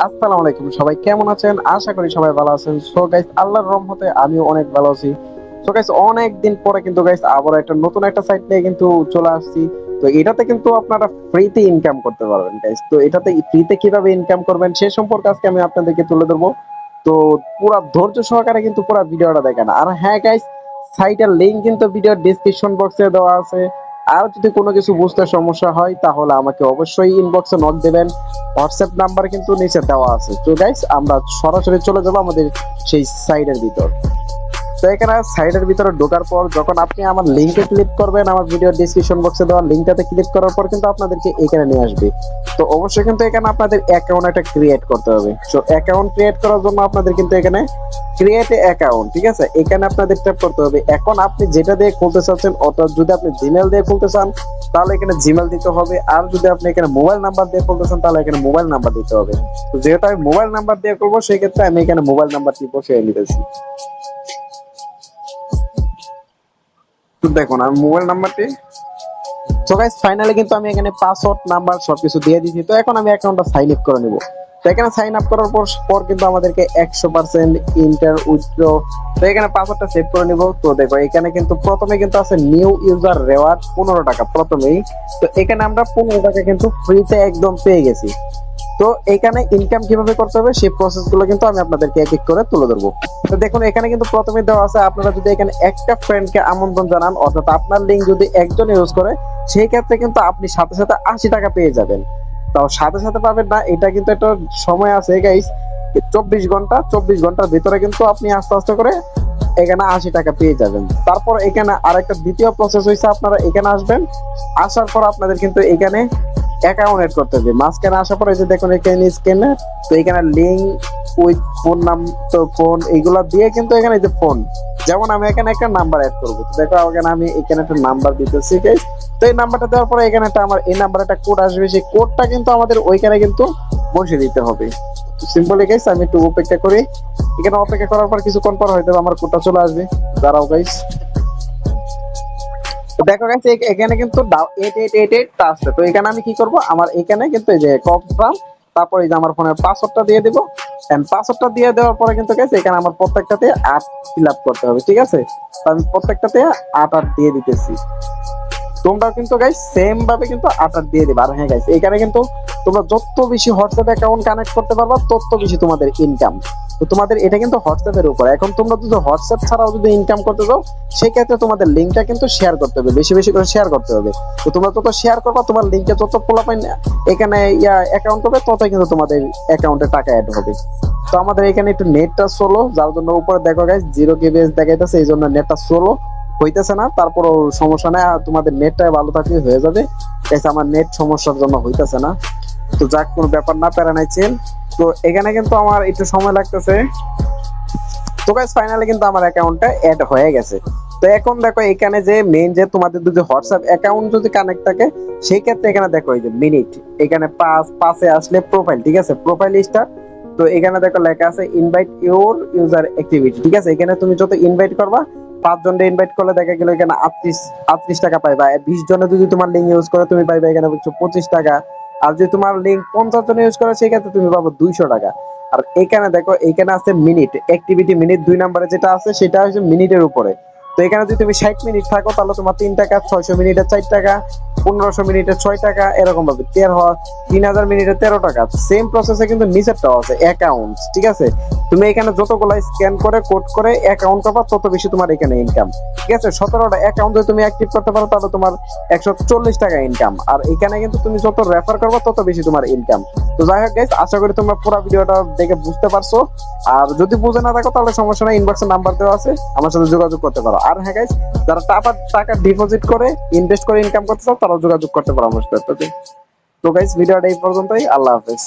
আসসালামু আলাইকুম, সবাই কেমন আছেন? আশা করি সবাই ভালো আছেন। সো গাইস, আল্লাহর রহমতে আমিও অনেক ভালো আছি। সো গাইস, অনেক দিন পরে কিন্তু গাইস আবার একটা নতুন একটা সাইট নিয়ে কিন্তু চলে আসছি। তো এটাতে কিন্তু আপনারা ফ্রিতে ইনকাম করতে পারবেন গাইস। তো এটাতে ফ্রিতে কিভাবে ইনকাম করবেন সে সম্পর্কে আজকে আমি আপনাদেরকে তুলে ধরবো। তো পুরো ধৈর্য সহকারে কিন্তু পুরো ভিডিওটা দেখেন। আর হ্যাঁ গাইস, সাইটের লিংক কিন্তু ভিডিওর ডেসক্রিপশন বক্সে দেওয়া আছে। আর যদি কোনো কিছু বুঝতে সমস্যা হয় তাহলে আমাকে অবশ্যই ইনবক্সে নক দেবেন। হোয়াটসঅ্যাপ নাম্বার কিন্তু নিচে দেওয়া আছে। তো গাইস, আমরা সরাসরি চলে যাবো আমাদের সেই সাইডের ভিতর। তো এখানে সাইডের ভিতরে ঢোকার পর যখন আপনি আমার লিংকে ক্লিক করবেন, আমার ভিডিও ডেসক্রিপশন বক্সে দেওয়া লিংকটাতে ক্লিক করার পর কিন্তু আপনাদেরকে এখানে নিয়ে আসবে। তো অবশ্যই কিন্তু এখানে আপনাদের অ্যাকাউন্ট একটা ক্রিয়েট করতে হবে। সো অ্যাকাউন্ট ক্রিয়েট করার জন্য আপনাদের কিন্তু এখানে ক্রিয়েট অ্যাকাউন্ট, ঠিক আছে, এখানে আপনাদের ট্যাপ করতে হবে। এখন আপনি যেটা দিয়ে খুলতে চাচ্ছেন, অর্থাৎ যদি আপনি জিমেল দিয়ে খুলতে চান তাহলে এখানে জিমেল দিতে হবে। আর যদি আপনি এখানে মোবাইল নাম্বার দিয়ে খুলতে চান তাহলে এখানে মোবাইল নাম্বার দিতে হবে। তো যেহেতু আমি মোবাইল নাম্বার দিয়ে করবো সেই ক্ষেত্রে আমি এখানে মোবাইল নাম্বারটি বসিয়ে নিতেছি। তো দেখুন আমি মোবাইল নাম্বারটি, সো গাইস ফাইনালি কিন্তু আমি এখানে পাসওয়ার্ড নাম্বার সবকিছু দিয়ে দিয়েছি। তো এখন আমি অ্যাকাউন্টটা সাইন আপ করে নিব। তো এখানে সাইন আপ করার পর কিন্তু আমাদেরকে 100% ইন্টার উইথড্র। তো এখানে পাসওয়ার্ডটা সেভ করে নিব। তো দেখো এখানে কিন্তু প্রথমে কিন্তু আছে নিউ ইউজার রেওয়ার্ড 15 টাকা প্রথমেই। তো এখানে আমরা 15 টাকা কিন্তু ফ্রিতে একদম পেয়ে গেছি। তো এখানে ইনকাম কিভাবে করতে হবে সেই প্রসেস গুলো কিন্তু আমি আপনাদেরকে এক এক করে তুলে ধরবো। তো দেখুন এখানে কিন্তু প্রথমে দেওয়া আছে, আপনারা যদি এখানে একটা ফ্রেন্ডকে আমন্ত্রণ জানান, অর্থাৎ আপনার লিঙ্ক যদি একজন ইউজ করে সেই ক্ষেত্রে কিন্তু আপনি সাথে সাথে 80 টাকা পেয়ে যাবেন। তাও সাথে সাথে পাবেন না, এটা কিন্তু একটা সময় আছে গাইস। 24 ঘন্টার ভিতরে কিন্তু আপনি আস্তে আস্তে করে এখানে 80 টাকা পেয়ে যাবেন। তারপর এখানে আরেকটা দ্বিতীয় প্রসেস হয়েছে, আপনারা এখানে আসবেন। আসার পর আপনাদের কিন্তু এখানে অ্যাকাউন্ট এড করতে হবে। মাঝখানে আসার পরে যে দেখুন এখানে স্ক্যানে, তো এখানে লিঙ্ক উইথ ফোন নাম, তো ফোন এইগুলা দিয়ে কিন্তু এখানে যে ফোন, যেমন আমি এখানে একটা নাম্বার অ্যাড করবো। তো দেখো এখানে আমি এখানে একটা নাম্বার দিতেছি গাইস। তো এই নাম্বারটা দেওয়ার পরে এখানে একটা আমার এই নাম্বারে একটা কোড আসবে, সেই কোডটা কিন্তু আমাদের ওইখানে কিন্তু বসে দিতে হবে। সিম্পলি গাইস আমি একটু অপেক্ষা করি। এখানে অপেক্ষা করার পর কিছুক্ষণ পর হয়তো আমার কোডটা চলে আসবে। দাঁড়াও গাইস। তো দেখো গাইস এখানে কিন্তু 8888 টা আছে। তো এখানে আমি কি করব, আমার এখানে কিন্তু এই যে কনফার্ম, তারপর এই যে আমার ফোনের পাসওয়ার্ডটা দিয়ে দিব। এন্ড পাসওয়ার্ডটা দিয়ে দেওয়ার পরে কিন্তু গাইস এখানে আমার প্রত্যেকটাতে 8 ফিল আপ করতে হবে, ঠিক আছে। তো আমি প্রত্যেকটাতে 8 দিয়ে দিতেছি। তোমরা কিন্তু গাইস সেম ভাবে কিন্তু 8 দিয়ে দিবা। আর হ্যাঁ গাইস, এখানে কিন্তু তোমরা যত বেশি হোয়াটসঅ্যাপ অ্যাকাউন্ট কানেক্ট করতে পারবা তত বেশি তোমাদের ইনকাম। তো তোমাদের এটা কিন্তু হোয়াটসঅ্যাপ এর উপর। এখন তোমরা যদি হোয়াটসঅ্যাপ ছাড়াও যদি ইনকাম করতে চাও সেই ক্ষেত্রে তোমাদের লিংকটা কিন্তু শেয়ার করতে হবে, বেশি বেশি করে শেয়ার করতে হবে। তো তোমরা যত শেয়ার করবা, তোমার লিংকে যত পোলাপাইন এখানে অ্যাকাউন্ট হবে, তত কিন্তু তোমাদের অ্যাকাউন্টে টাকা অ্যাড হবে। তো আমাদের এখানে একটু নেটটা স্লো, যার জন্য উপরে দেখো গাইস 0 কেবিএস দেখাইতেছে, এই জন্য নেটটা স্লো হইতেছে না। তারপরও সমস্যা নাই, তোমাদের নেটটা ভালো থাকলে হয়ে যাবে। আমার নেট সমস্যার জন্য হইতেছে না। তো যাক, কোনো ব্যাপার না, প্যারা নাই চিল। তো এখানে কিন্তু আমার একটু সময় লাগতেছে। তো গাইস ফাইনালি কিন্তু আমার অ্যাকাউন্টটা অ্যাড হয়ে গেছে। তো এখন দেখো এখানে যে মেইন যে তোমাদের যদি হোয়াটসঅ্যাপ অ্যাকাউন্ট যদি কানেক্ট থাকে সেই ক্ষেত্রে এখানে দেখো এই যে মিনিট, এখানে পাঁচে আসলে প্রোফাইল, ঠিক আছে, প্রোফাইল স্টার। তো এখানে দেখো লেখা আছে ইনভাইট ইউর ইউজার অ্যাক্টিভিটি, ঠিক আছে। এখানে তুমি যত ইনভাইট করবা, 5 জনকে ইনভাইট করলে দেখা গেল এখানে 38 টাকা পাইবা। 20 জনে যদি তোমার লিঙ্ক ইউজ করে তুমি পাইবা এখানে 25 টাকা। আর যদি তোমার লিঙ্ক 50 জন ইউজ করে সেই ক্ষেত্রে তুমি পাবো 200 টাকা। আর এখানে দেখো এখানে আছে মিনিট অ্যাক্টিভিটি, মিনিট 2 নম্বরে যেটা আছে সেটা হচ্ছে মিনিটের উপরে। তো এখানে যদি তুমি 60 মিনিট থাকো তাহলে তোমার 3 টাকা, 600 মিনিটে 4 টাকা, 1500 মিনিটে 6 টাকা, এরকম ভাবে 3000 মিনিটে 13 টাকা। সেম প্রসেসে কিন্তু নিচেরটাও আছে অ্যাকাউন্ট, ঠিক আছে। তুমি এখানে যতগুলো স্ক্যান করে কোড করে অ্যাকাউন্ট করবা তত বেশি তোমার এখানে ইনকাম, ঠিক আছে। 17টা অ্যাকাউন্ট যদি তুমি অ্যাক্টিভ করতে পারো তাহলে তোমার 140 টাকা ইনকাম। আর এখানে কিন্তু তুমি যত রেফার করবা তত বেশি তোমার ইনকাম। তো যাই হোক গাইস, আশা করি তোমরা পুরো ভিডিওটা দেখে বুঝতে পারছো। আর যদি বুঝে না থাকো তাহলে সমস্যা নাই, ইনবক্সে নাম্বার দেওয়া আছে, আমার সাথে যোগাযোগ করতে পারো। আর হ্যাঁ গাইস, যারা টাকা ডিপোজিট করে ইনভেস্ট করে ইনকাম করতে চাও তারা যোগাযোগ করতে পারো আমার সাথে। তো গাইস ভিডিওটা এই পর্যন্তই, আল্লাহ হাফেজ।